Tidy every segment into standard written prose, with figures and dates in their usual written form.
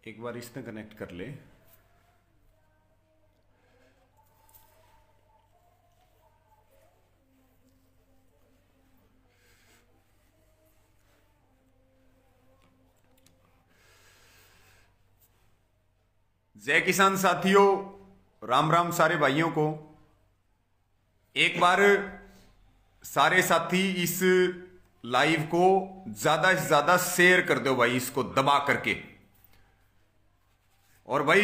एक बार इसने कनेक्ट कर ले। जय किसान साथियों, राम राम सारे भाइयों को। एक बार सारे साथी इस लाइव को ज्यादा से ज्यादा शेयर कर दो भाई, इसको दबा करके। और भाई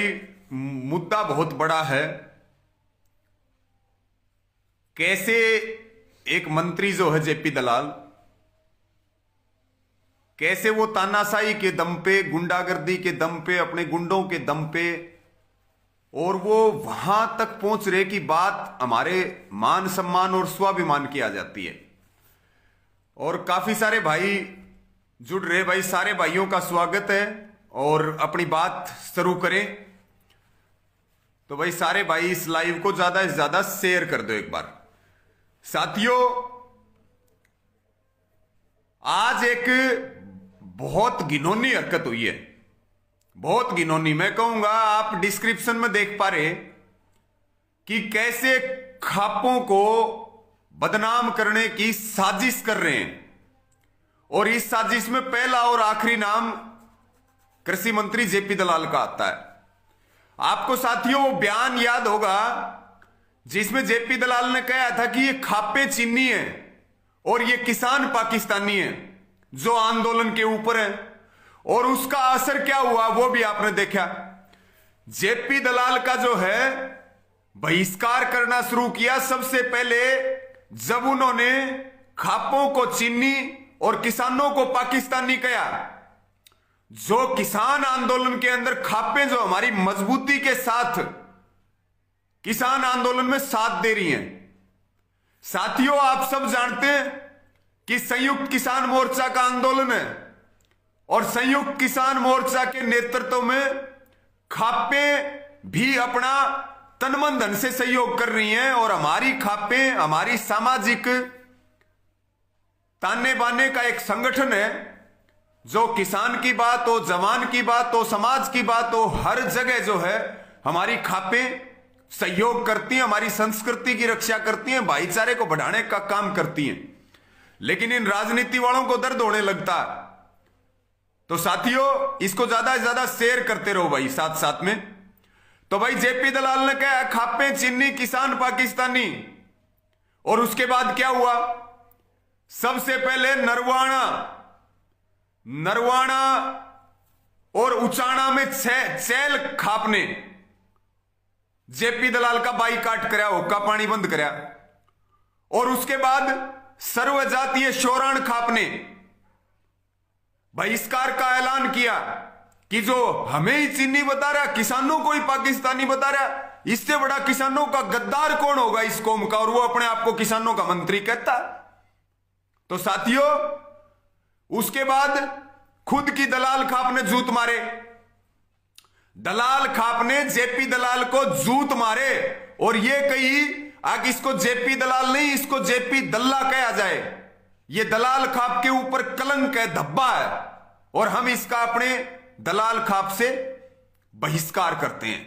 मुद्दा बहुत बड़ा है। कैसे एक मंत्री जो है जेपी दलाल, कैसे वो तानाशाही के दम पे, गुंडागर्दी के दम पे, अपने गुंडों के दम पे, और वो वहां तक पहुंच रहे कि बात हमारे मान सम्मान और स्वाभिमान की आ जाती है। और काफी सारे भाई जुड़ रहे। भाई सारे भाइयों का स्वागत है और अपनी बात शुरू करें। तो भाई सारे भाई इस लाइव को ज्यादा से ज्यादा शेयर कर दो एक बार। साथियों, आज एक बहुत घिनौनी हरकत हुई है, बहुत घिनौनी। मैं कहूंगा आप डिस्क्रिप्शन में देख पा रहे कि कैसे खापों को बदनाम करने की साजिश कर रहे हैं। और इस साजिश में पहला और आखिरी नाम कृषि मंत्री जेपी दलाल का आता है। आपको साथियों वो बयान याद होगा जिसमें जेपी दलाल ने कहा था कि ये खापे चीनी है और ये किसान पाकिस्तानी है जो आंदोलन के ऊपर है। और उसका असर क्या हुआ वो भी आपने देखा। जेपी दलाल का जो है बहिष्कार करना शुरू किया सबसे पहले जब उन्होंने खापों को चीनी और किसानों को पाकिस्तानी कहा। जो किसान आंदोलन के अंदर खापें जो हमारी मजबूती के साथ किसान आंदोलन में साथ दे रही हैं। साथियों, आप सब जानते हैं कि संयुक्त किसान मोर्चा का आंदोलन है और संयुक्त किसान मोर्चा के नेतृत्व में खापें भी अपना तन मन धन से सहयोग कर रही हैं। और हमारी खापें हमारी सामाजिक ताने बाने का एक संगठन है जो किसान की बात हो, जवान की बात हो, समाज की बात हो, हर जगह जो है हमारी खापें सहयोग करती हैं, हमारी संस्कृति की रक्षा करती हैं, भाईचारे को बढ़ाने का काम करती हैं। लेकिन इन राजनीति वालों को दर्द होने लगता है। तो साथियों, इसको ज्यादा से ज्यादा शेयर करते रहो भाई साथ साथ में। तो भाई जेपी दलाल ने कहा खापें चीनी किसान पाकिस्तानी। और उसके बाद क्या हुआ? सबसे पहले नरवाना और उचाना में चैल खाप ने जेपी दलाल का बाईकाट कराया, हुक्का पानी बंद कराया। और उसके बाद सर्वजातीय शोराण खाप ने बहिष्कार का ऐलान किया कि जो हमें ही चीनी बता रहा, किसानों को ही पाकिस्तानी बता रहा, इससे बड़ा किसानों का गद्दार कौन होगा इस कौम का। और वो अपने आप को किसानों का मंत्री कहता। तो साथियों, उसके बाद खुद की दलाल खाप ने जूत मारे। दलाल खाप ने जेपी दलाल को जूत मारे और ये कही आगे इसको जेपी दलाल नहीं, इसको जेपी दल्ला कहा जाए। ये दलाल खाप के ऊपर कलंक है, धब्बा है और हम इसका अपने दलाल खाप से बहिष्कार करते हैं।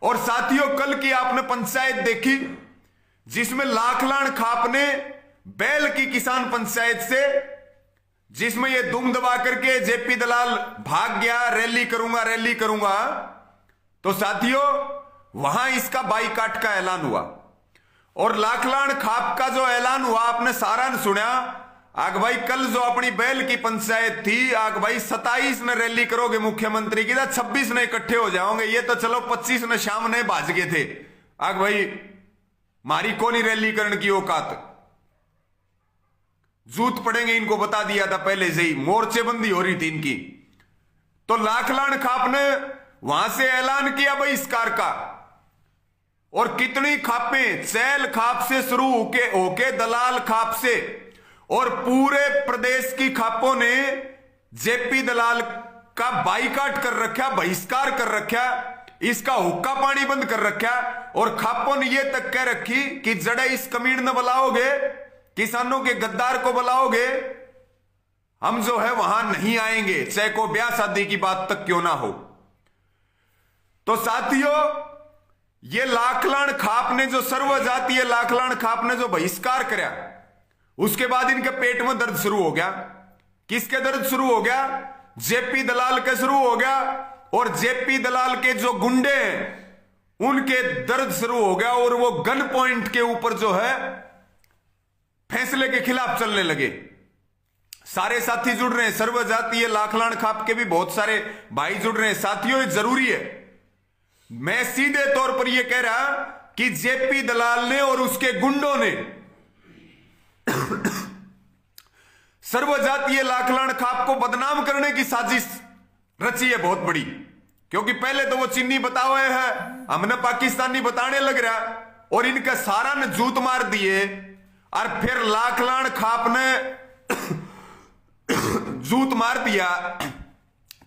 और साथियों, कल की आपने पंचायत देखी जिसमें लाखलान खाप ने बैल की किसान पंचायत से, जिसमें ये दुम दबा करके जेपी दलाल भाग गया, रैली करूंगा। तो साथियों, वहां इसका बाईकाट का ऐलान हुआ। और लाखलान खाप का जो ऐलान हुआ आपने सारा ने सुना। आग भाई कल जो अपनी बैल की पंचायत थी, आग भाई 27 ने रैली करोगे मुख्यमंत्री की, 26 ने इकट्ठे हो जाओगे। ये तो चलो 25 ने शाम ने भाज गए थे। आग भाई मारी कौन ही रैली करने की औकात, जूत पड़ेंगे इनको बता दिया था पहले से ही, मोर्चेबंदी हो रही थी इनकी। तो लाखलान खाप ने वहां से ऐलान किया बहिष्कार का। और कितनी खापें, चैल खाप से शुरू होके दलाल खाप से और पूरे प्रदेश की खापों ने जेपी दलाल का बाईकाट कर रखा, बहिष्कार कर रखा, इसका हुक्का पानी बंद कर रखा। और खापों ने यह तक कह रखी कि जड़े इस कमीर न बुलाओगे, किसानों के गद्दार को बुलाओगे, हम जो है वहां नहीं आएंगे, चाहे को ब्याह शादी की बात तक क्यों ना हो। तो साथियों, ये लाखलाण खाप ने जो सर्वजातीय लाखलाण खाप ने जो बहिष्कार कराया, उसके बाद इनके पेट में दर्द शुरू हो गया। किसके दर्द शुरू हो गया? जेपी दलाल के शुरू हो गया, और जेपी दलाल के जो गुंडे हैं उनके दर्द शुरू हो गया, और वो गन पॉइंट के ऊपर जो है फैसले के खिलाफ चलने लगे। सारे साथी जुड़ रहे हैं, सर्वजातीय लाखलाण खाप के भी बहुत सारे भाई जुड़ रहे हैं। साथियों, ये जरूरी है, मैं सीधे तौर पर यह कह रहा कि जेपी दलाल ने और उसके गुंडों ने सर्वजातीय लाखलाण खाप को बदनाम करने की साजिश रची है बहुत बड़ी। क्योंकि पहले तो वो चीनी बता हुए है, हमने पाकिस्तानी बताने लग रहा, और इनका सारा ने जूत मार दिए, और फिर लाखलाण खाप ने जूत मार दिया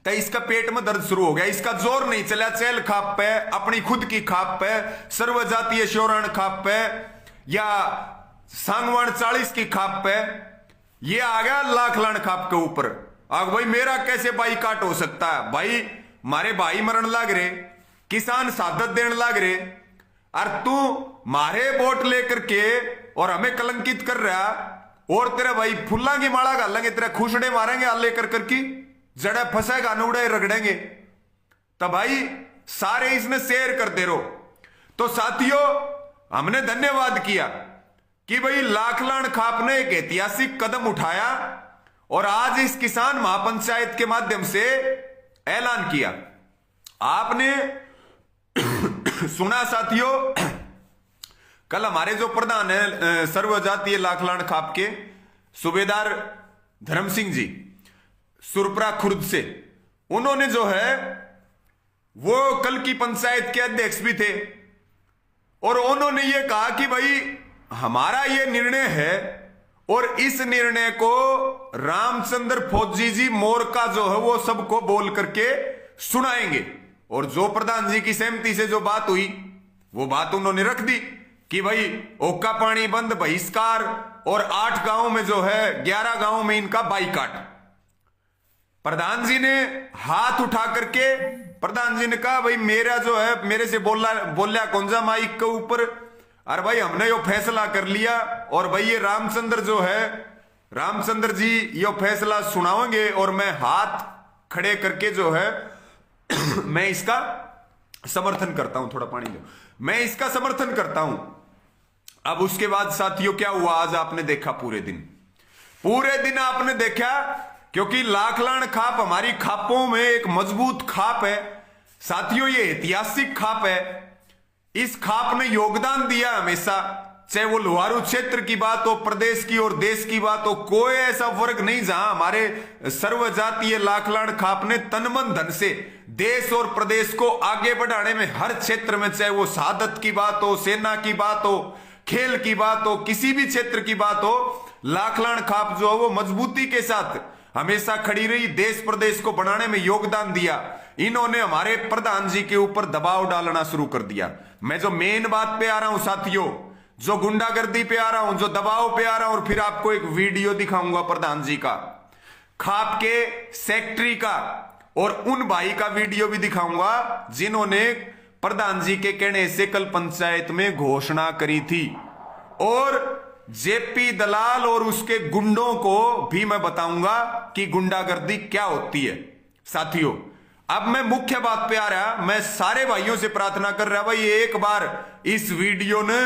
तो इसका पेट में दर्द शुरू हो गया। इसका जोर नहीं चला चैल खाप पे, अपनी खुद की खाप पे, सर्वजातीय शोरण खाप पे, या सांगवान 40 की खाप पे, ये आ गया लाखलाण खाप के ऊपर। अब भाई मेरा कैसे बाईकाट हो सकता है? भाई मारे भाई मरण लाग रहे, किसान सादत देने लाग रहे, और तू मारे वोट लेकर के और हमें कलंकित कर रहा, और तेरा भाई फुल्ला की माला गालेंगे, तेरा खुशड़े मारेंगे आले कर करके, जड़े फंसेगा नुड़े रगड़ेंगे। तो भाई सारे इसने शेयर करते रहो। तो साथियों, हमने धन्यवाद किया कि भाई लाखलाण खाप ने एक ऐतिहासिक कदम उठाया, और आज इस किसान महापंचायत के माध्यम से ऐलान किया। आपने सुना साथियों, कल हमारे जो प्रधान है सर्वजातीय लाखलाण खाप के, सूबेदार धर्म सिंह जी सुरपरा खुर्द से, उन्होंने जो है वो कल की पंचायत के अध्यक्ष भी थे, और उन्होंने ये कहा कि भाई हमारा ये निर्णय है, और इस निर्णय को रामचंद्र फौजी जी मोरका जो है वो सबको बोल करके सुनाएंगे। और जो प्रधान जी की सहमति से जो बात हुई, वो बात उन्होंने रख दी कि भाई ओक्का पानी बंद, बहिष्कार, और 8 गांव में जो है 11 गांव में इनका बाईकाट। प्रधान जी ने हाथ उठा करके, प्रधान जी ने कहा भाई मेरा जो है, मेरे से बोला कौंजा माइक के ऊपर, अरे भाई हमने यो फैसला कर लिया, और भाई ये रामचंद्र जो है, रामचंद्र जी यो फैसला सुनाओगे, और मैं हाथ खड़े करके जो है मैं इसका समर्थन करता हूं। थोड़ा पानी दो, मैं इसका समर्थन करता हूं। अब उसके बाद साथियों क्या हुआ? आज आपने देखा पूरे दिन आपने देखा, क्योंकि लाखलाण खाप हमारी खापों में एक मजबूत खाप है साथियों, ये ऐतिहासिक खाप है। इस खाप ने योगदान दिया हमेशा, चाहे वो लोहारू क्षेत्र की बात हो, प्रदेश की और देश की बात हो, कोई ऐसा वर्ग नहीं जहां हमारे सर्वजातीय लाखलाण खाप ने तन मन धन से देश और प्रदेश को आगे बढ़ाने में हर क्षेत्र में, चाहे वो शहादत की बात हो, सेना की बात हो, खेल की बात हो, किसी भी क्षेत्र की बात हो, लाखलाण खाप जो है वो मजबूती के साथ हमेशा खड़ी रही, देश प्रदेश को बनाने में योगदान दिया। इन्होंने हमारे प्रधान जी के ऊपर दबाव डालना शुरू कर दिया। मैं जो मेन बात पे आ रहा हूं साथियों, जो गुंडागर्दी पे आ रहा हूं, जो दबाव पे आ रहा हूं, और फिर आपको एक वीडियो दिखाऊंगा प्रधान जी का, खाप के सेक्रेटरी का, और उन भाई का वीडियो भी दिखाऊंगा जिन्होंने प्रधान जी के कहने से कल पंचायत में घोषणा करी थी। और जेपी दलाल और उसके गुंडों को भी मैं बताऊंगा कि गुंडागर्दी क्या होती है। साथियों, अब मैं मुख्य बात पे आ रहा, मैं सारे भाइयों से प्रार्थना कर रहा, भाई एक बार इस वीडियो ने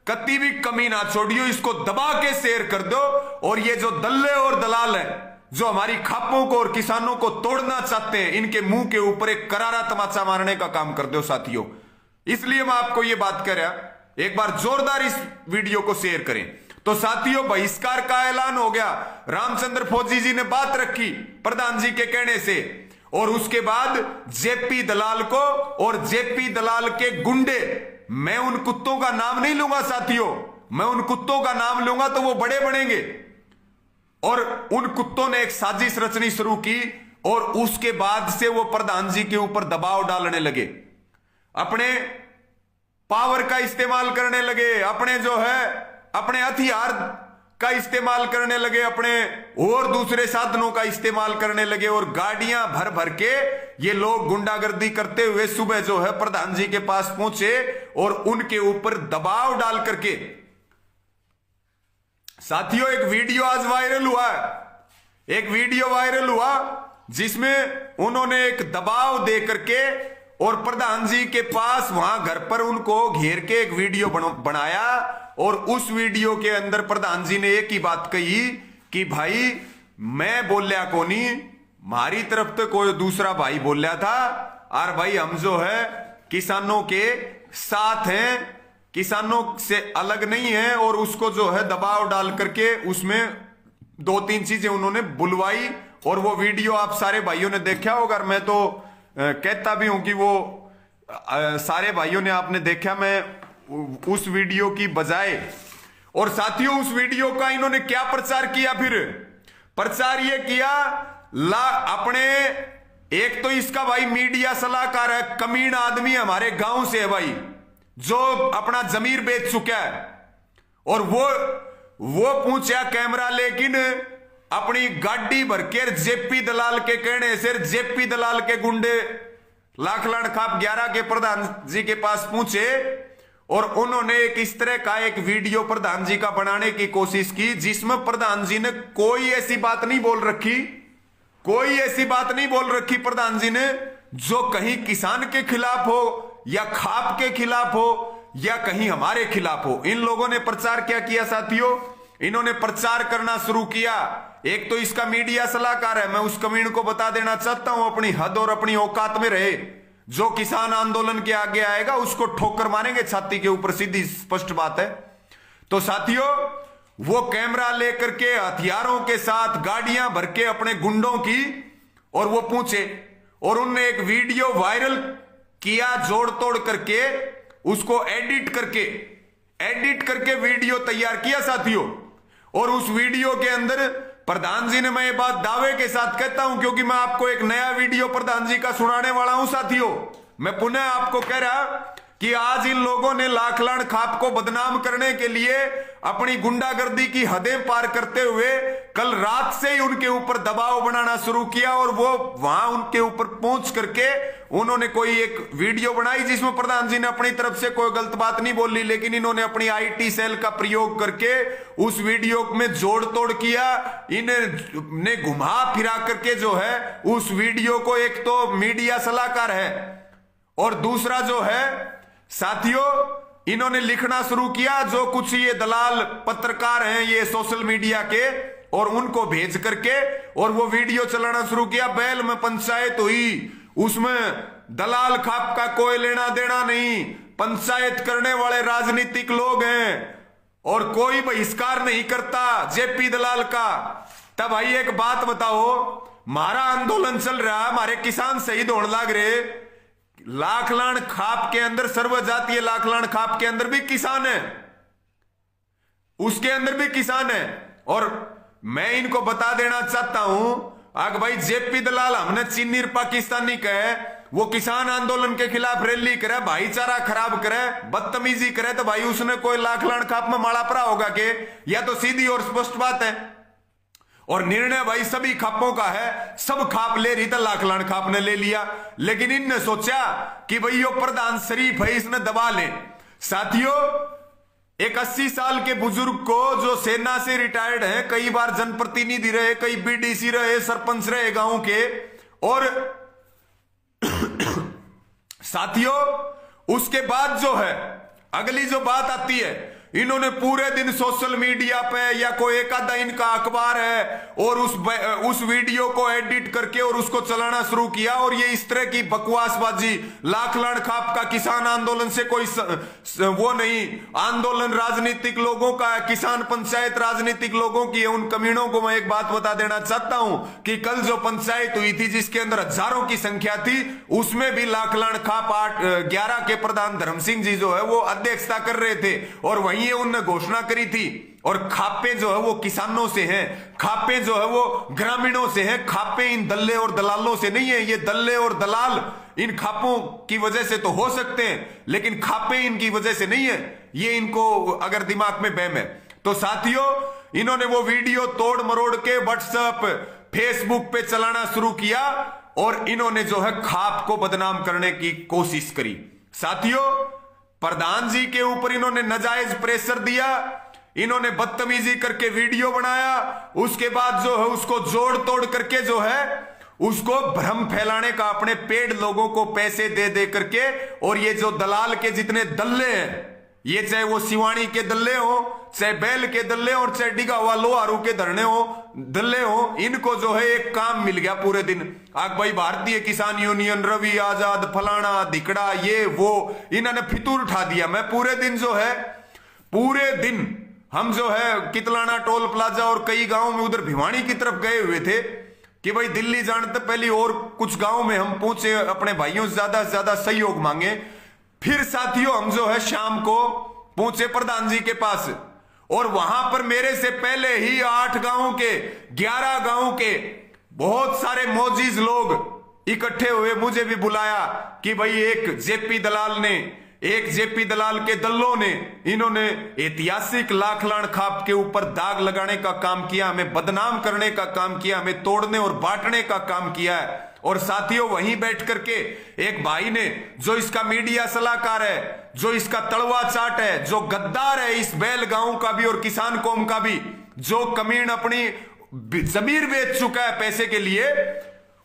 कति भी कमी ना छोड़ियो, इसको दबा के शेयर कर दो, और ये जो दल्ले और दलाल है जो हमारी खापों को और किसानों को तोड़ना चाहते हैं, इनके मुंह के ऊपर एक करारा तमाचा मारने का काम कर दो साथियों। इसलिए मैं आपको ये बात कर रहा, एक बार जोरदार इस वीडियो को शेयर करें। तो साथियों, बहिष्कार का ऐलान हो गया, रामचंद्र फौजी जी ने बात रखी प्रधान जी के कहने से, और उसके बाद जेपी दलाल को और जेपी दलाल के गुंडे, मैं उन कुत्तों का नाम नहीं लूंगा साथियों, मैं उन कुत्तों का नाम लूंगा तो वो बड़े बनेंगे, और उन कुत्तों ने एक साजिश रचनी शुरू की, और उसके बाद से वो प्रधान जी के ऊपर दबाव डालने लगे, अपने पावर का इस्तेमाल करने लगे, अपने जो है अपने हथियार का इस्तेमाल करने लगे, अपने और दूसरे साधनों का इस्तेमाल करने लगे, और गाड़ियां भर भर के ये लोग गुंडागर्दी करते हुए सुबह जो है प्रधान जी के पास पहुंचे और उनके ऊपर दबाव डाल करके। साथियों, एक वीडियो आज वायरल हुआ, एक वीडियो वायरल हुआ जिसमें उन्होंने एक दबाव दे करके और प्रधान जी के पास वहां घर पर उनको घेर के एक वीडियो बनाया, और उस वीडियो के अंदर प्रधान जी ने एक ही बात कही कि भाई मैं बोलिया कोनी, मारी तरफ तो कोई दूसरा भाई बोलिया था, और भाई हम जो है किसानों के साथ हैं, किसानों से अलग नहीं है। और उसको जो है दबाव डाल करके उसमें 2-3 चीजें उन्होंने बुलवाई, और वो वीडियो आप सारे भाइयों ने देखा होगा। मैं तो कहता भी हूं कि वो सारे भाइयों ने आपने देखा, मैं उस वीडियो की बजाय। और साथियों, उस वीडियो का इन्होंने क्या प्रचार किया, फिर प्रचार ये किया अपने, एक तो इसका भाई मीडिया सलाहकार है, कमीना आदमी हमारे गांव से है भाई, जो अपना जमीर बेच चुका है, और वो पूछा कैमरा, लेकिन अपनी गाड़ी भर के जेपी दलाल के कहने से जेपी दलाल के गुंडे लाखलाण खाप 11 के प्रधान जी के पास पूछे, और उन्होंने एक इस तरह का एक वीडियो प्रधान जी का बनाने की कोशिश की, जिसमें प्रधान जी ने कोई ऐसी बात नहीं बोल रखी, कोई ऐसी बात नहीं बोल रखी प्रधान जी ने जो कहीं किसान के खिलाफ हो या खाप के खिलाफ हो या कहीं हमारे खिलाफ हो। इन लोगों ने प्रचार क्या किया साथियों, इन्होंने प्रचार करना शुरू किया। एक तो इसका मीडिया सलाहकार है, मैं उस कमीन को बता देना चाहता हूं, अपनी हद और अपनी औकात में रहे। जो किसान आंदोलन के आगे आएगा उसको ठोकर मारेंगे छाती के ऊपर, सीधी स्पष्ट बात है। तो साथियों, वो कैमरा लेकर के हथियारों के साथ गाड़ियां भर के अपने गुंडों की, और वो पूछे, और उनने एक वीडियो वायरल किया जोड़ तोड़ करके, उसको एडिट करके वीडियो तैयार किया साथियों। और उस वीडियो के अंदर प्रधान जी ने, मैं ये बात दावे के साथ कहता हूं क्योंकि मैं आपको एक नया वीडियो प्रधान जी का सुनाने वाला हूं साथियों। मैं पुनः आपको कह रहा कि आज इन लोगों ने लाखलाण खाप को बदनाम करने के लिए अपनी गुंडागर्दी की हदें पार करते हुए कल रात से ही उनके ऊपर दबाव बनाना शुरू किया, और वो वहां उनके ऊपर पहुंच करके उन्होंने कोई एक वीडियो बनाई जिसमें प्रधान जी ने अपनी तरफ से कोई गलत बात नहीं बोली, लेकिन इन्होंने अपनी आईटी सेल का प्रयोग करके उस वीडियो में जोड़ तोड़ किया। इन्हें घुमा फिरा करके जो है उस वीडियो को, एक तो मीडिया सलाहकार है और दूसरा जो है साथियों इन्होंने लिखना शुरू किया, जो कुछ ये दलाल पत्रकार हैं ये सोशल मीडिया के, और उनको भेज करके और वो वीडियो चलाना शुरू किया। बैल में पंचायत हुई, उसमें दलाल खाप का कोई लेना देना नहीं, पंचायत करने वाले राजनीतिक लोग हैं और कोई बहिष्कार नहीं करता जेपी दलाल का। तब भाई एक बात बताओ, हमारा आंदोलन चल रहा, हमारे किसान शहीद होने लग रहे, लाखलाण खाप के अंदर, सर्वजातीय लाखलाण खाप के अंदर भी किसान है, उसके अंदर भी किसान है। और मैं इनको बता देना चाहता हूं, अगर भाई जेपी दलाल हमने चीनी पाकिस्तानी कहे, वो किसान आंदोलन के खिलाफ रैली करे, भाईचारा खराब करे, बदतमीजी करे, तो भाई उसने कोई लाखलाण खाप में माड़ा पड़ा होगा के? या तो सीधी और स्पष्ट बात है। और निर्णय भाई सभी खापों का है, सब खाप ले रही था, लाखलाण खाप ने ले लिया, लेकिन इनने सोचा कि भाई यो प्रधान शरीफ है, इसने दबा ले। साथियों, एक 80 साल के बुजुर्ग को जो सेना से रिटायर्ड है, कई बार जनप्रतिनिधि रहे, कई बीडीसी रहे, सरपंच रहे गांव के, और साथियों उसके बाद जो है अगली जो बात आती है, इन्होंने पूरे दिन सोशल मीडिया पे या कोई एक आधा इनका अखबार है और उस वीडियो को एडिट करके और उसको चलाना शुरू किया, और ये इस तरह की बकवासबाजी, लाखलाण खाप का किसान आंदोलन से कोई वो नहीं, आंदोलन राजनीतिक लोगों का, किसान पंचायत राजनीतिक लोगों की है। उन कमीनों को मैं एक बात बता देना चाहता हूं कि कल जो पंचायत हुई थी जिसके अंदर हजारों की संख्या थी, उसमें भी लाखलाण खाप 11 के प्रधान धर्म सिंह जी जो है वो अध्यक्षता कर रहे थे, और वहीं उन्होंने घोषणा करी थी। और खापे जो है वो किसानों से हैं, खापे जो है वो ग्रामीणों से हैं, खापे इन दल्ले और दलालों से नहीं है। ये दल्ले और दलाल इन खापों की वजह से तो हो सकते हैं, लेकिन खापे इनकी वजह से नहीं है, ये इनको अगर दिमाग में बहम है। तो साथियों, इन्होंने वो वीडियो तोड़ मरोड़ के व्हाट्सएप फेसबुक पे चलाना शुरू किया और इन्होंने जो है खाप को बदनाम करने की कोशिश करी। साथियों, प्रधान जी के ऊपर इन्होंने नाजायज प्रेशर दिया, इन्होंने बदतमीजी करके वीडियो बनाया, उसके बाद जो है उसको जोड़ तोड़ करके जो है उसको भ्रम फैलाने का, अपने पेड लोगों को पैसे दे दे करके। और ये जो दलाल के जितने दल्ले हैं, ये चाहे वो सिवानी के दल्ले हो, चाहे बैल के दल्ले हो, और चाहे डिगा हुआ लोहारू के धरने हो दल्ले हो, इनको जो है एक काम मिल गया पूरे दिन। आग भाई भारतीय किसान यूनियन, रवि आजाद, फलाना धिकड़ा, ये वो, इन्होंने फितूर उठा दिया। मैं पूरे दिन जो है, पूरे दिन हम जो है कितलाना टोल प्लाजा और कई गांव में उधर भिवानी की तरफ गए हुए थे कि भाई दिल्ली जाने से पहले और कुछ गांव में हम पहुंचे, अपने भाइयों से ज्यादा सहयोग मांगे। फिर साथियों हम जो है शाम को पहुंचे प्रधान जी के पास, और वहां पर मेरे से पहले ही 8 गांव के 11 गांव के बहुत सारे मौजीज लोग इकट्ठे हुए। मुझे भी बुलाया कि भाई एक जेपी दलाल के दल्लों ने, इन्होंने ऐतिहासिक लाखलान खाप के ऊपर दाग लगाने का काम किया, हमें बदनाम करने का काम किया, हमें तोड़ने और बांटने का काम किया है। और साथियों, वहीं बैठ करके एक भाई ने, जो इसका मीडिया सलाहकार है, जो इसका तड़वा चाट है, जो गद्दार है इस बैल गांव का भी और किसान कौम का भी, जो कमीन अपनी जमीर बेच चुका है पैसे के लिए,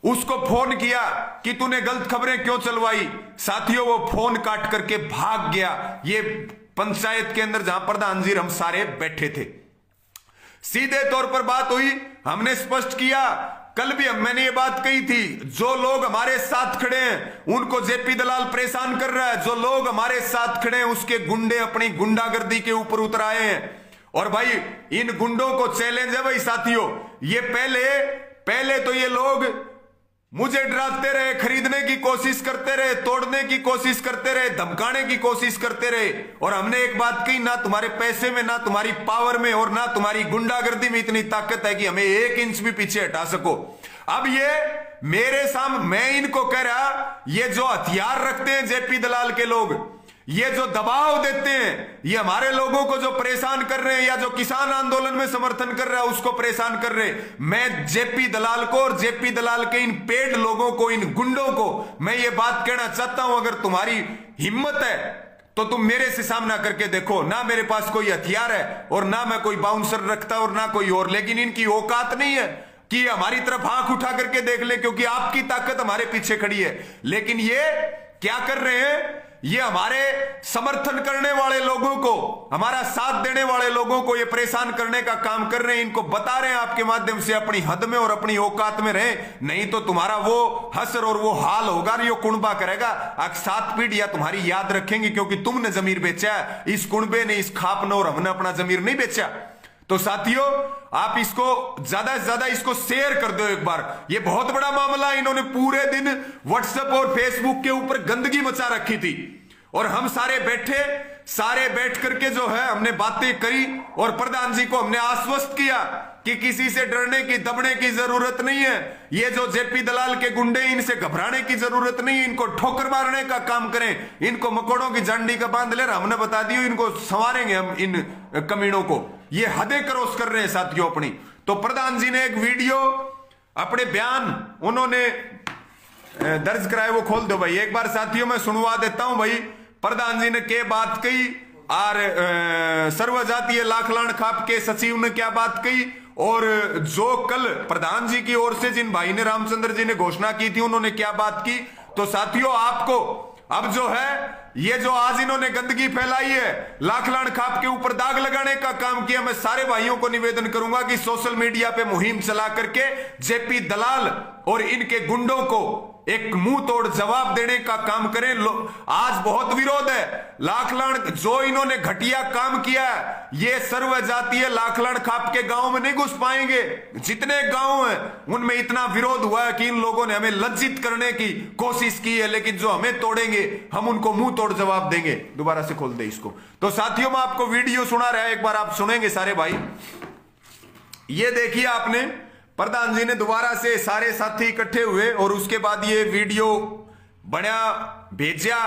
उसको फोन किया कि तूने गलत खबरें क्यों चलवाई। साथियों, वो फोन काट करके भाग गया। ये पंचायत के अंदर जहां प्रधान जी हम सारे बैठे थे, सीधे तौर पर बात हुई, हमने स्पष्ट किया। कल भी मैंने ये बात कही थी, जो लोग हमारे साथ खड़े हैं उनको जेपी दलाल परेशान कर रहा है, जो लोग हमारे साथ खड़े हैं उसके गुंडे अपनी गुंडागर्दी के ऊपर उतर आए हैं। और भाई इन गुंडों को चैलेंज है भाई साथियों, ये पहले तो ये लोग मुझे डराते रहे, खरीदने की कोशिश करते रहे, तोड़ने की कोशिश करते रहे, धमकाने की कोशिश करते रहे। और हमने एक बात कही, ना तुम्हारे पैसे में, ना तुम्हारी पावर में, और ना तुम्हारी गुंडागर्दी में इतनी ताकत है कि हमें 1 इंच भी पीछे हटा सको। अब ये मेरे सामने, मैं इनको कह रहा, ये जो हथियार रखते हैं जेपी दलाल के लोग, ये जो दबाव देते हैं, ये हमारे लोगों को जो परेशान कर रहे हैं, या जो किसान आंदोलन में समर्थन कर रहा है उसको परेशान कर रहे हैं। मैं जेपी दलाल को और जेपी दलाल के इन पेड लोगों को, इन गुंडों को मैं ये बात कहना चाहता हूं, अगर तुम्हारी हिम्मत है तो तुम मेरे से सामना करके देखो। ना मेरे पास कोई हथियार है और ना मैं कोई बाउंसर रखता और ना कोई और, लेकिन इनकी औकात नहीं है कि हमारी तरफ आंख उठा करके देख ले, क्योंकि आपकी ताकत हमारे पीछे खड़ी है। लेकिन ये क्या कर रहे हैं, ये हमारे समर्थन करने वाले लोगों को, हमारा साथ देने वाले लोगों को ये परेशान करने का काम कर रहे हैं। इनको बता रहे हैं आपके माध्यम से, अपनी हद में और अपनी औकात में रहे, नहीं तो तुम्हारा वो हसर और वो हाल होगा, यो कुणबा करेगा। 7 पीढ़ियां तुम्हारी याद रखेंगे, क्योंकि तुमने जमीर बेचा है, इस कुणबे ने, इस खाप ने और हमने अपना जमीर नहीं बेचा। तो साथियों, आप इसको ज्यादा से ज्यादा इसको शेयर कर दो एक बार। ये बहुत बड़ा मामला, इन्होंने पूरे दिन व्हाट्सएप और फेसबुक के ऊपर गंदगी मचा रखी थी, और हम सारे बैठ करके जो है हमने बातें करी, और प्रधान जी को हमने आश्वस्त किया कि किसी से डरने की, दबने की जरूरत नहीं है। ये जो जेपी दलाल के गुंडे, इनसे घबराने की जरूरत नहीं है, इनको ठोकर मारने का काम करें, इनको मकोड़ों की जांडी का बांध ले, हमने बता दियो, इनको संवारेंगे हम इन कमीनों को। ये हदें क्रॉस कर रहे हैं साथियों अपनी। तो प्रधान जी ने एक वीडियो, अपने बयान उन्होंने दर्ज कराए, वो खोल दो भाई एक बार साथियों, मैं सुनवा देता हूं भाई। प्रधान जी ने क्या बात कही और सर्वजातीय लाखलान खाप के सचिव ने क्या बात कही, और जो कल प्रधान जी की ओर से जिन भाई ने, रामचंद्र जी ने घोषणा की थी, उन्होंने क्या बात की। तो साथियों, आपको अब जो है, ये जो आज इन्होंने गंदगी फैलाई है, लाखलान खाप के ऊपर दाग लगाने का काम किया, मैं सारे भाइयों को निवेदन करूंगा कि सोशल मीडिया पे मुहिम चला करके जेपी दलाल और इनके गुंडों को एक मुंह तोड़ जवाब देने का काम करें। आज बहुत विरोध है, लाखलान जो इन्होंने घटिया काम किया है, ये सर्वजातीय लाखलान खाप के गांव में नहीं घुस पाएंगे। जितने गांव हैं उनमें इतना विरोध हुआ है कि इन लोगों ने हमें लज्जित करने की कोशिश की है, लेकिन जो हमें तोड़ेंगे हम उनको मुंह तोड़ जवाब देंगे। दोबारा से खोल दे इसको। तो साथियों, मैं आपको वीडियो सुना रहा है, एक बार आप सुनेंगे सारे भाई। ये देखिए आपने, प्रधान जी ने दोबारा से सारे साथी इकट्ठे हुए और उसके बाद ये वीडियो बना भेजा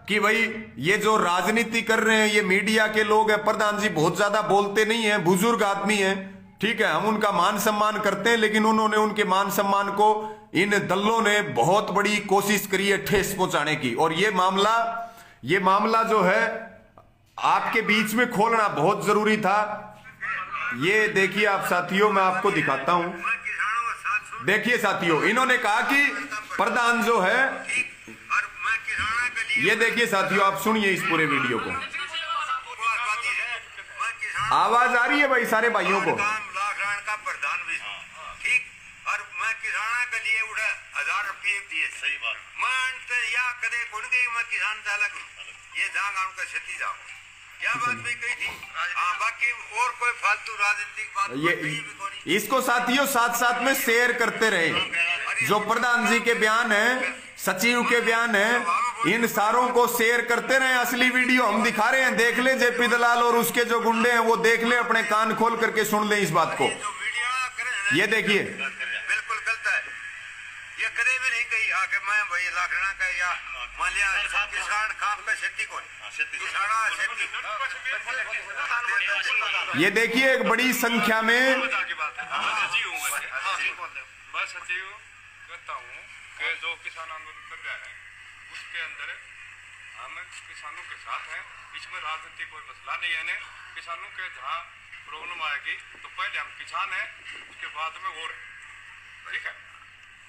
कि भाई ये जो राजनीति कर रहे हैं ये मीडिया के लोग हैं, प्रधान जी बहुत ज्यादा बोलते नहीं है, बुजुर्ग आदमी है, ठीक है, हम उनका मान सम्मान करते हैं, लेकिन उन्होंने उनके मान सम्मान को इन दलों ने बहुत बड़ी कोशिश करी है ठेस पहुंचाने की। और ये मामला जो है आपके बीच में खोलना बहुत जरूरी था। ये देखिए आप साथियों, मैं आपको दिखाता हूं। देखिए साथियों, इन्होंने कहा कि प्रधान जो है, ये देखिए साथियों, आप सुनिए इस पूरे वीडियो को। आवाज आ रही है भाई सारे भाइयों को? का प्रधान भी ठीक, और मैं किसाना के लिए उड़ा 1000 रुपये दिए। सही बात। मैं या कदे कौन गई मैं किसान चालक ये जाऊंगा उनका क्षति जाऊँ, क्या बात भी कही थी। बाकी और कोई फालतू राजनीतिक बात ये इसको साथियों साथ साथ में शेयर करते रहे। जो प्रधान जी के बयान है, सचिव के बयान है, इन सारों को शेयर करते रहे। असली वीडियो हम दिखा रहे हैं, देख ले जेपी दलाल और उसके जो गुंडे हैं वो देख ले, अपने कान खोल करके सुन ले इस बात को। ये देखिए, बिल्कुल गलत है। ये कदे भी नहीं कही आके मैं भाई लाखना का या मान लिया किसान खाप का खेती को ये देखिए एक बड़ी संख्या में मैं सचिव कहता हूँ कि जो किसान आंदोलन कर रहा है उसके अंदर हम किसानों के साथ हैं, इसमें राजनीति कोई मसला नहीं है। किसानों के जहाँ प्रॉब्लम आएगी तो पहले हम किसान हैं, उसके बाद में और ठीक है।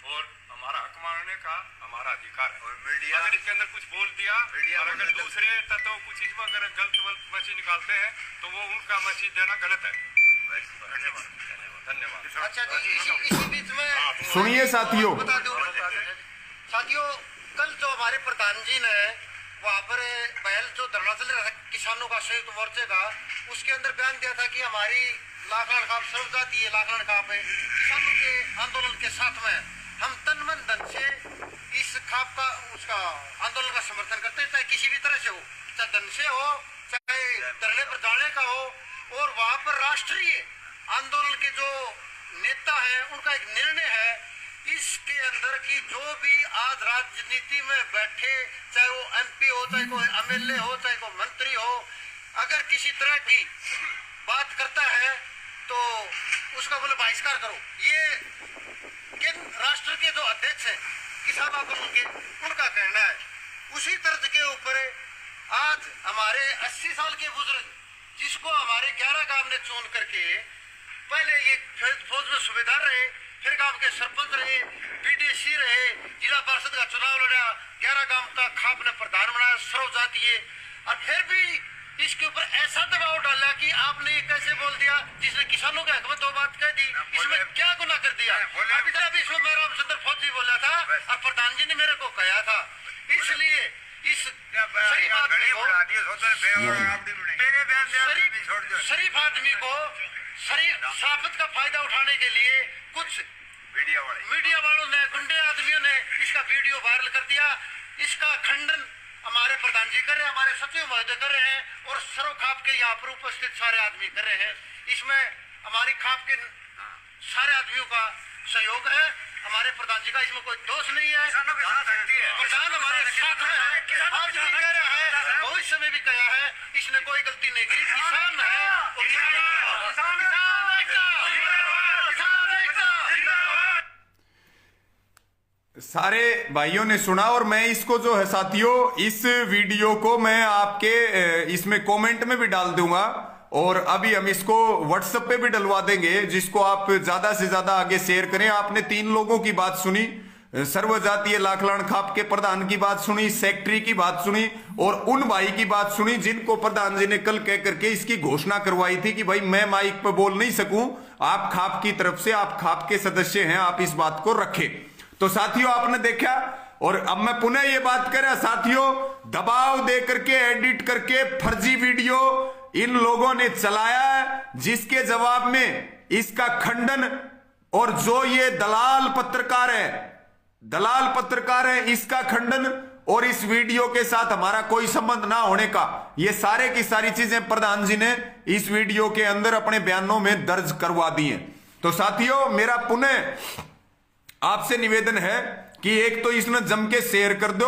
और हमारा हक मानने का हमारा अधिकार है। और मीडिया अगर इसके अंदर कुछ बोल दिया और अगर दूसरे तत्व कुछ इसमें अगर गलत मैसेज निकालते हैं तो वो उनका मैसेज देना गलत है। धन्यवाद। अच्छा जी, इसी बीच में सुनिए साथियों, साथियों कल जो हमारे प्रधान जी ने वहाँ पर पहल जो धरना चल रहा था किसानों का संयुक्त मोर्चे का, उसके अंदर बयान दिया था कि हमारी लाखन खाप सर्व जाती है, लाखन खाप है, किसानों के आंदोलन के साथ में हम तन मन धन से इस खाप का उसका आंदोलन का समर्थन करते हैं, चाहे किसी भी तरह से हो, चाहे धन से हो, चाहे धरने पर जाने का हो। और वहाँ पर राष्ट्रीय आंदोलन के जो नेता है उनका एक निर्णय है इसके अंदर की जो भी आज राजनीति में बैठे, चाहे वो MP हो, चाहे कोई MLA हो, चाहे कोई मंत्री हो, अगर किसी तरह की बात करता है तो उसका बोले बहिष्कार करो। ये राष्ट्र के जो अध्यक्ष हैं किसान आंदोलन के, उनका कहना है। उसी तर्ज के ऊपर आज हमारे 80 साल के बुजुर्ग, जिसको हमारे 11 गांव ने चुन करके पहले ये फौज में सूबेदार रहे, फिर गांव के सरपंच रहे, BDC रहे, जिला परिषद का चुनाव लड़ा, 11 गांव तक खाप ने प्रधान बनाया, सर्व जातीय, और फिर भी इसके ऊपर ऐसा दबाव डाला कि आपने ये कैसे बोल दिया जिसने किसानों के हक में 2 बात कह दी, इसमें क्या गुनाह कर दिया। अभी इसमें मैं रामचंद्र फौजी बोला था और प्रधान जी ने मेरे को कहा था। इसलिए इस शरीफ आदमी को शराफत का फायदा उठाने के लिए कुछ मीडिया वालों ने, गुंडे आदमियों ने इसका वीडियो वायरल कर दिया। इसका खंडन हमारे प्रधान जी कर रहे हैं, हमारे सचिव महोदय कर रहे हैं और सर्व खाप के यहाँ पर उपस्थित सारे आदमी कर रहे हैं। इसमें हमारी खाप के सारे आदमियों का सहयोग है, हमारे प्रधान जी का इसमें कोई दोष नहीं है। प्रधान हमारे साथ में है, आज भी कह रहा है, भविष्य में भी कहा है, इसने कोई गलती नहीं की। किसान है, सारे भाइयों ने सुना। और मैं इसको जो है साथियों, इस वीडियो को मैं आपके इसमें कमेंट में भी डाल दूंगा और अभी हम इसको व्हाट्सएप पे भी डलवा देंगे, जिसको आप ज्यादा से ज्यादा आगे शेयर करें। आपने 3 लोगों की बात सुनी, सर्वजातीय लाखलान खाप के प्रधान की बात सुनी, सेक्रेटरी की बात सुनी और उन भाई की बात सुनी जिनको प्रधान जी ने कल कह करके इसकी घोषणा करवाई थी कि भाई मैं माइक पे बोल नहीं सकूं, आप खाप की तरफ से, आप खाप के सदस्य हैं, आप इस बात को रखें। तो साथियों आपने देखा, और अब मैं पुनः ये बात कर रहा साथियों, दबाव दे करके एडिट करके फर्जी वीडियो इन लोगों ने चलाया, जिसके जवाब में इसका खंडन, और जो ये दलाल पत्रकार है इसका खंडन, और इस वीडियो के साथ हमारा कोई संबंध ना होने का, ये सारे की सारी चीजें प्रधान जी ने इस वीडियो के अंदर अपने बयानों में दर्ज करवा दी हैं। तो साथियों मेरा पुनः आपसे निवेदन है कि एक तो इसमें जम के शेयर कर दो,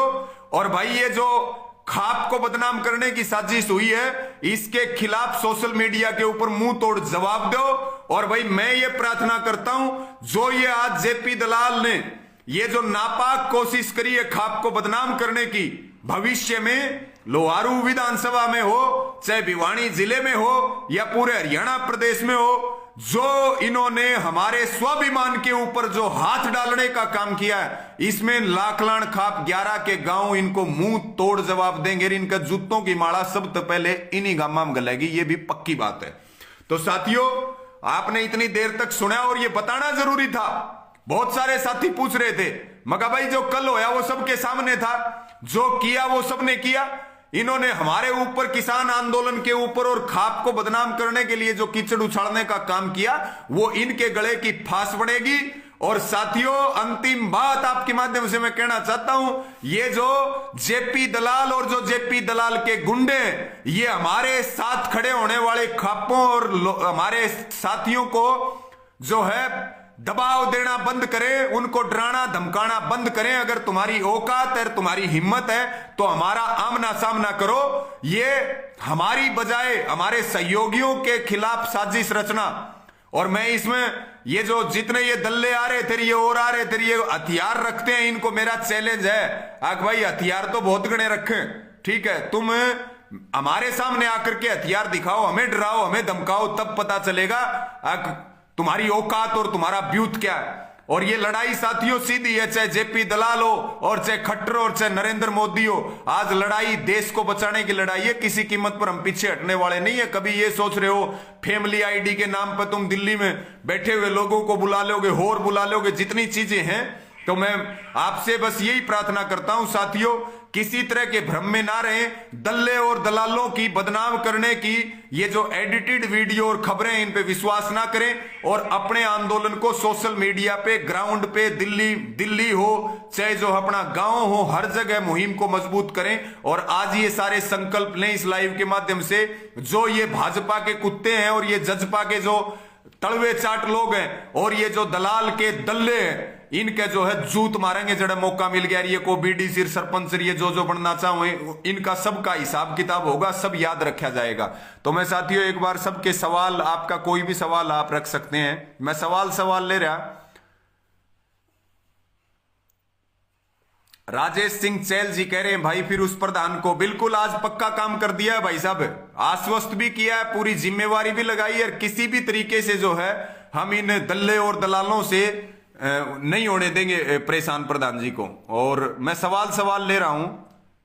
और भाई ये जो खाप को बदनाम करने की साजिश हुई है, इसके खिलाफ सोशल मीडिया के ऊपर मुंह तोड़ जवाब दो। और भाई मैं ये प्रार्थना करता हूं, जो ये आज जेपी दलाल ने ये जो नापाक कोशिश करी है खाप को बदनाम करने की, भविष्य में लोहारू विधानसभा में हो, चाहे भिवानी जिले में हो या पूरे हरियाणा प्रदेश में हो, जो इन्होंने हमारे स्वाभिमान के ऊपर जो हाथ डालने का काम किया है, इसमें लाखलान खाप 11 के गांव इनको मुंह तोड़ जवाब देंगे। इनका जूतों की माला सबसे पहले इन्हीं गामा में गलेगी, ये भी पक्की बात है। तो साथियों, आपने इतनी देर तक सुना और ये बताना जरूरी था। बहुत सारे साथी पूछ रहे थे, मगर भाई जो कल होया वो सबके सामने था, जो किया वो सबने किया। इन्होंने हमारे ऊपर किसान आंदोलन के ऊपर और खाप को बदनाम करने के लिए जो कीचड़ उछालने का काम किया, वो इनके गले की फांस बनेगी। और साथियों, अंतिम बात आपके माध्यम से मैं कहना चाहता हूं, ये जो जेपी दलाल और जो जेपी दलाल के गुंडे, ये हमारे साथ खड़े होने वाले खापों और हमारे साथियों को जो है दबाव देना बंद करें, उनको डराना धमकाना बंद करें। अगर तुम्हारी औकात है, तुम्हारी हिम्मत है, तो हमारा आमना सामना करो। ये हमारी बजाय हमारे सहयोगियों के खिलाफ साजिश रचना। और मैं इसमें ये जो जितने ये दल्ले आ रहे थे, ये और आ रहे थे, ये हथियार रखते हैं, इनको मेरा चैलेंज है, आग भाई हथियार तो बहुत गणे रखे, ठीक है, तुम हमारे सामने आकर के हथियार दिखाओ, हमें डराओ, हमें धमकाओ, तब पता चलेगा तुम्हारी औकात और तुम्हारा ब्यूथ क्या है। और ये लड़ाई साथियों सीधी है, चाहे जेपी दलाल हो और चाहे खट्टर और चाहे नरेंद्र मोदी हो। आज लड़ाई देश को बचाने की लड़ाई है, किसी कीमत पर हम पीछे हटने वाले नहीं है। कभी ये सोच रहे हो फैमिली आईडी के नाम पर तुम दिल्ली में बैठे हुए लोगों को बुला लोगे, होर बुला लोगे, जितनी चीजें हैं, तो मैं आपसे बस यही प्रार्थना करता हूं साथियों, किसी तरह के भ्रम में ना रहें। दल्ले और दलालों की बदनाम करने की ये जो एडिटेड वीडियो और खबरें, इन पे विश्वास ना करें और अपने आंदोलन को सोशल मीडिया पे, ग्राउंड पे, दिल्ली हो चाहे जो अपना गांव हो, हर जगह मुहिम को मजबूत करें। और आज ये सारे संकल्प लें इस लाइव के माध्यम से। जो ये भाजपा के कुत्ते हैं और ये जजपा के जो तड़वे चाट लोग हैं और ये जो दलाल के दल्ले हैं, इनके जो है जूत मारेंगे जड़ा मौका मिल गया। ये को बीडी सिर सरपंच ये जो बनना चाहे, इनका सबका हिसाब किताब होगा, सब याद रखा जाएगा। तो मैं साथियों एक बार सबके सवाल, आपका कोई भी सवाल आप रख सकते हैं, मैं सवाल ले रहा। राजेश सिंह चैल जी कह रहे हैं भाई फिर उस प्रधान को, बिल्कुल आज पक्का काम कर दिया है भाई साहब, आश्वस्त भी किया है, पूरी जिम्मेवारी भी लगाई है। किसी भी तरीके से जो है हम इन दल्ले और दलालों से नहीं होने देंगे परेशान प्रधान जी को। और मैं सवाल ले रहा हूं,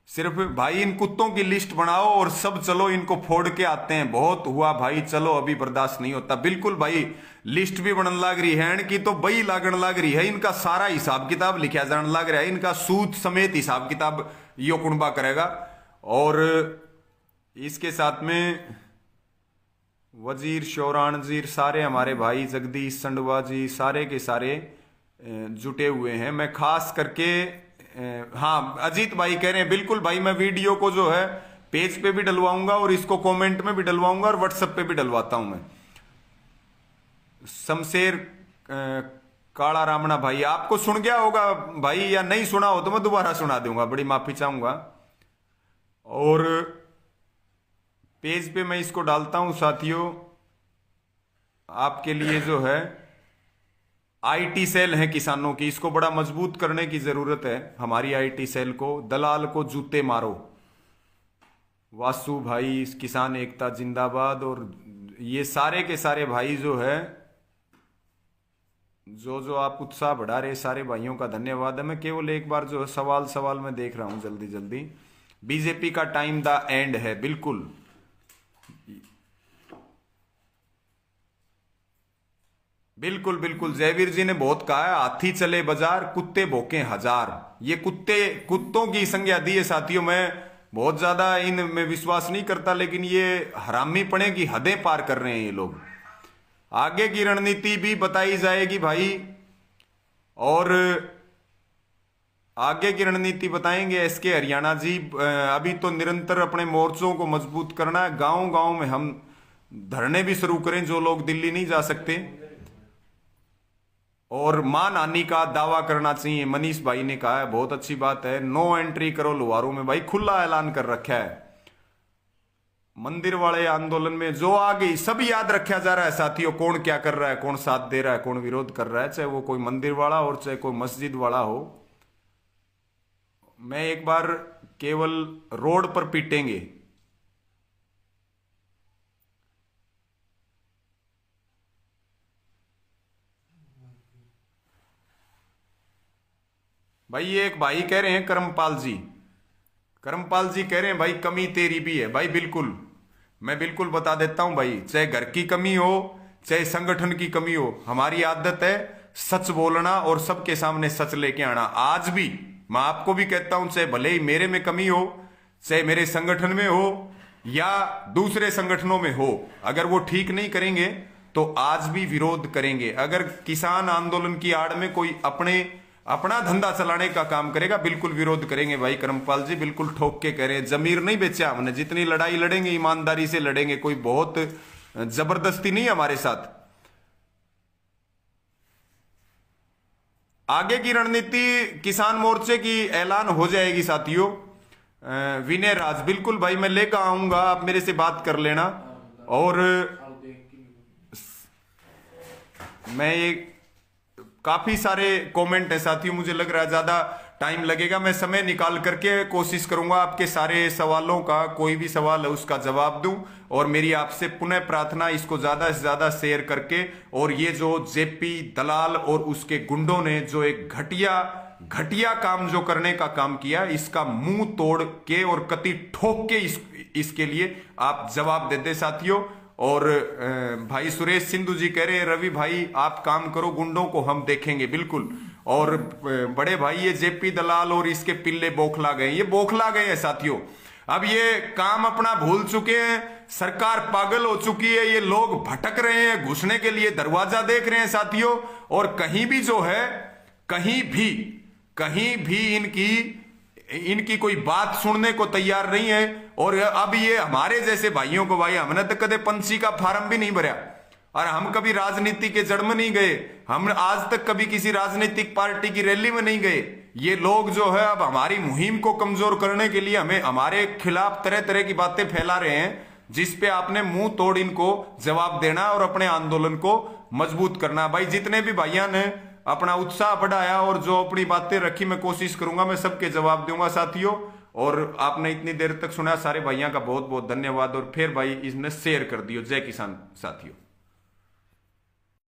सिर्फ भाई इन कुत्तों की लिस्ट बनाओ और सब चलो इनको फोड़ के आते हैं। बहुत हुआ भाई, चलो अभी बर्दाश्त नहीं होता। बिल्कुल भाई, लिस्ट भी बनने लग रही है इनकी, तो बई लागण लग रही है, इनका सारा हिसाब किताब लिखा जाने लग रहा है, इनका सूद समेत हिसाब किताब यो कुंबा करेगा। और इसके साथ में वजीर, शौरान जी, सारे हमारे भाई, जगदीश संडवा जी, सारे के सारे जुटे हुए हैं। मैं खास करके हाँ, अजीत भाई कह रहे हैं बिल्कुल भाई, मैं वीडियो को जो है पेज पे भी डलवाऊंगा और इसको कमेंट में भी डलवाऊंगा और व्हाट्सएप पे भी डलवाता हूं मैं। शमशेर काला रामना भाई, आपको सुन गया होगा भाई, या नहीं सुना हो तो मैं दोबारा सुना दूंगा, बड़ी माफी चाहूंगा। और पेज पे मैं इसको डालता हूं साथियों, आपके लिए जो है आईटी सेल है किसानों की, इसको बड़ा मजबूत करने की जरूरत है हमारी आईटी सेल को। दलाल को जूते मारो। वासु भाई, किसान एकता जिंदाबाद। और ये सारे के सारे भाई जो है, जो आप उत्साह बढ़ा रहे, सारे भाइयों का धन्यवाद है। मैं केवल एक बार जो है सवाल में देख रहा हूं जल्दी। बीजेपी का टाइम द एंड है, बिल्कुल बिल्कुल जयवीर जी ने बहुत कहा है, हाथी चले बाजार कुत्ते भोंके हजार। ये कुत्तों की संज्ञा दी है साथियों। मैं बहुत ज्यादा इनमें विश्वास नहीं करता, लेकिन ये हरामीपने की हदें पार कर रहे हैं ये लोग। आगे की रणनीति भी बताई जाएगी भाई, और आगे की रणनीति बताएंगे एसके हरियाणा जी। अभी तो निरंतर अपने मोर्चों को मजबूत करना है। गांव में हम धरने भी शुरू करें, जो लोग दिल्ली नहीं जा सकते। और मानहानि का दावा करना चाहिए। मनीष भाई ने कहा है, बहुत अच्छी बात है। नो एंट्री करो लुहारों में, भाई खुला ऐलान कर रखा है। मंदिर वाले आंदोलन में जो आ गई सब याद रखा जा रहा है साथियों, कौन क्या कर रहा है, कौन साथ दे रहा है, कौन विरोध कर रहा है, चाहे वो कोई मंदिर वाला और चाहे कोई मस्जिद वाला हो। मैं एक बार केवल रोड पर पीटेंगे, भाई ये एक भाई कह रहे हैं करमपाल जी कह रहे हैं भाई कमी तेरी भी है। भाई बिल्कुल, मैं बिल्कुल बता देता हूं भाई, चाहे घर की कमी हो चाहे संगठन की कमी हो, हमारी आदत है सच बोलना और सबके सामने सच लेके आना। आज भी मैं आपको भी कहता हूं, चाहे भले ही मेरे में कमी हो, चाहे मेरे संगठन में हो या दूसरे संगठनों में हो, अगर वो ठीक नहीं करेंगे तो आज भी विरोध करेंगे। अगर किसान आंदोलन की आड़ में कोई अपना धंधा चलाने का काम करेगा, बिल्कुल विरोध करेंगे। भाई करमपाल जी बिल्कुल ठोक के कह रहे हैं, जमीर नहीं बेचा हमने, जितनी लड़ाई लड़ेंगे ईमानदारी से लड़ेंगे, कोई बहुत जबरदस्ती नहीं हमारे साथ। आगे की रणनीति किसान मोर्चे की ऐलान हो जाएगी साथियों। विनय राज, बिल्कुल भाई मैं लेकर आऊंगा, आप मेरे से बात कर लेना। और मैं ये काफी सारे कमेंट है साथियों, मुझे लग रहा है ज्यादा टाइम लगेगा। मैं समय निकाल करके कोशिश करूंगा आपके सारे सवालों का, कोई भी सवाल है उसका जवाब दूं। और मेरी आपसे पुनः प्रार्थना, इसको ज्यादा से ज्यादा शेयर करके, और ये जो जेपी दलाल और उसके गुंडों ने जो एक घटिया काम जो करने का काम किया, इसका मुंह तोड़ के और कति ठोक के इसके लिए आप जवाब दे दे साथियों। और भाई सुरेश सिंधु जी कह रहे हैं, रवि भाई आप काम करो, गुंडों को हम देखेंगे। बिल्कुल। और बड़े भाई ये जेपी दलाल और इसके पिल्ले बौखला गए, ये बौखला गए हैं साथियों। अब ये काम अपना भूल चुके हैं, सरकार पागल हो चुकी है, ये लोग भटक रहे हैं, घुसने के लिए दरवाजा देख रहे हैं साथियों। और कहीं भी जो है, कहीं भी इनकी कोई बात सुनने को तैयार नहीं है। और अब ये हमारे जैसे भाइयों को, भाई हमने तो कदे पंछी का फार्म भी नहीं भरा, और हम कभी राजनीति के जड़ में नहीं गए, हम आज तक कभी किसी राजनीतिक पार्टी की रैली में नहीं गए। ये लोग जो है अब हमारी मुहिम को कमजोर करने के लिए हमें हमारे खिलाफ तरह तरह की बातें फैला रहे हैं, जिस पे आपने मुंह तोड़ इनको जवाब देना और अपने आंदोलन को मजबूत करना। भाई जितने भी भाइयों ने अपना उत्साह बढ़ाया और जो अपनी बातें रखी, मैं कोशिश करूंगा मैं सबके जवाब दूंगा साथियों। और आपने इतनी देर तक सुना, सारे भाइयों का बहुत बहुत धन्यवाद। और फिर भाई इसने शेयर कर दियो। जय किसान साथियों।